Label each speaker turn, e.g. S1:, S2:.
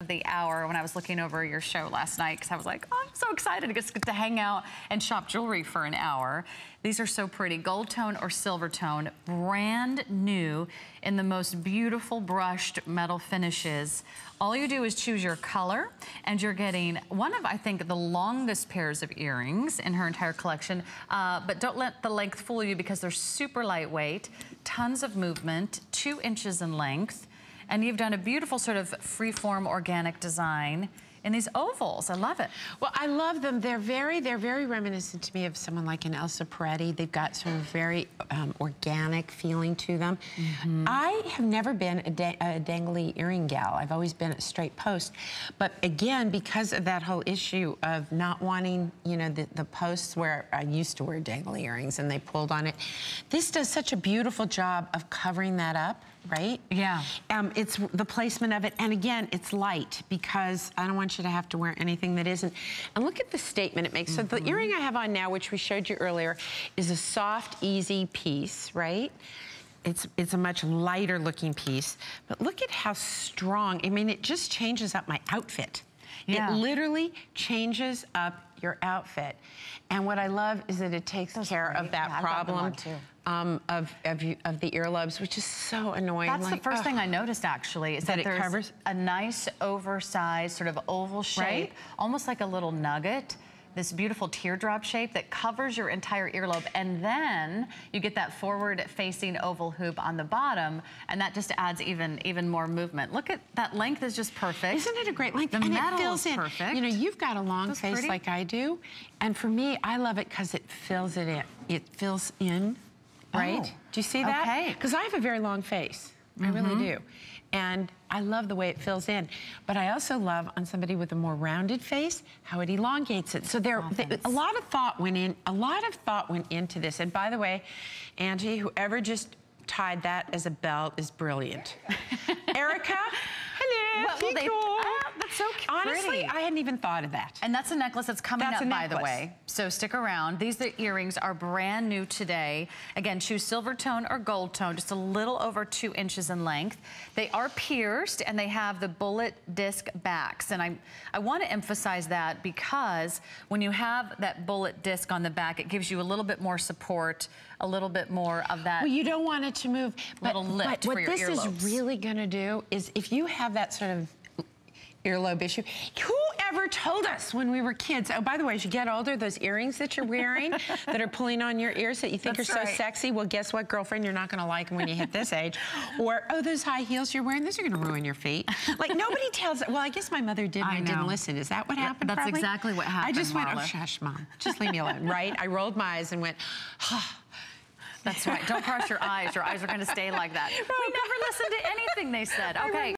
S1: The hour when I was looking over your show last night because I was like, oh, I'm so excited to get to hang out and shop jewelry for an hour. These are so pretty. Gold tone or silver tone, brand new in the most beautiful brushed metal finishes. All you do is choose your color and you're getting one of, I think, the longest pairs of earrings in her entire collection. But don't let the length fool you because they're super lightweight, tons of movement, 2 inches in length. And you've done a beautiful sort of freeform organic design in these ovals. I love it.
S2: Well, I love them. They're very reminiscent to me of someone like an Elsa Peretti. They've got sort of very organic feeling to them. I have never been a dangly earring gal. I've always been a straight post. But again, because of that whole issue of not wanting, you know, the posts where I used to wear dangly earrings and they pulled on it, this does such a beautiful job of covering that up. Right?
S1: Yeah.
S2: It's the placement of it. And again, it's light because I don't want you to have to wear anything that isn't. And look at the statement it makes. So the earring I have on now, which we showed you earlier, is a soft, easy piece, right? It's a much lighter looking piece. But look at how strong. I mean, it just changes up my outfit. Yeah. It literally changes up your outfit. And what I love is that it takes care of that problem of the earlobes, which is so annoying.
S1: That's like, the first thing I noticed, actually, is that there's covers a nice oversized sort of oval shape, right? Almost like a little nugget. This beautiful teardrop shape that covers your entire earlobe, and then you get that forward-facing oval hoop on the bottom, and that just adds even more movement. Look at that length is just perfect.
S2: Isn't it a great length?
S1: The metal
S2: it fills
S1: is
S2: in.
S1: Perfect.
S2: You know, you've got a long face
S1: pretty
S2: like I do, and for me, I love it because it fills it in. It fills in, right?
S1: Oh,
S2: do you see that?
S1: Okay.
S2: Because I have a very long face. I really do. And I love the way it fills in. But I also love on somebody with a more rounded face, how it elongates it. So a lot of thought went into this. And by the way, Angie, whoever just tied that as a belt is brilliant. Erica, hello.
S1: That's so cute.
S2: Honestly, I hadn't even thought of that.
S1: And that's a necklace that's coming up, by the way. So stick around. These earrings are brand new today. Again, choose silver tone or gold tone, just a little over 2 inches in length. They are pierced and they have the bullet disc backs. And I want to emphasize that because when you have that bullet disc on the back, it gives you a little bit more support, a little bit more of that.
S2: Well, you don't want it to move.
S1: Little lift for your earlobes.
S2: What this is really going to do is if you have that sort of earlobe issue. Whoever told us when we were kids, oh, by the way, as you get older, those earrings that you're wearing that are pulling on your ears that you think are so sexy, well, guess what, girlfriend, you're not going to like them when you hit this age. Or, oh, those high heels you're wearing, those are going to ruin your feet. Like, nobody tells, well, I guess my mother did, I didn't listen. Is that what happened?
S1: That's exactly what happened,
S2: I just went,
S1: Marla.
S2: oh, shush, Mom. Just leave me alone, right? I rolled my eyes and went, oh.
S1: That's right. Don't cross your eyes. Your eyes are going to stay like that. We never listened to anything they said. Okay.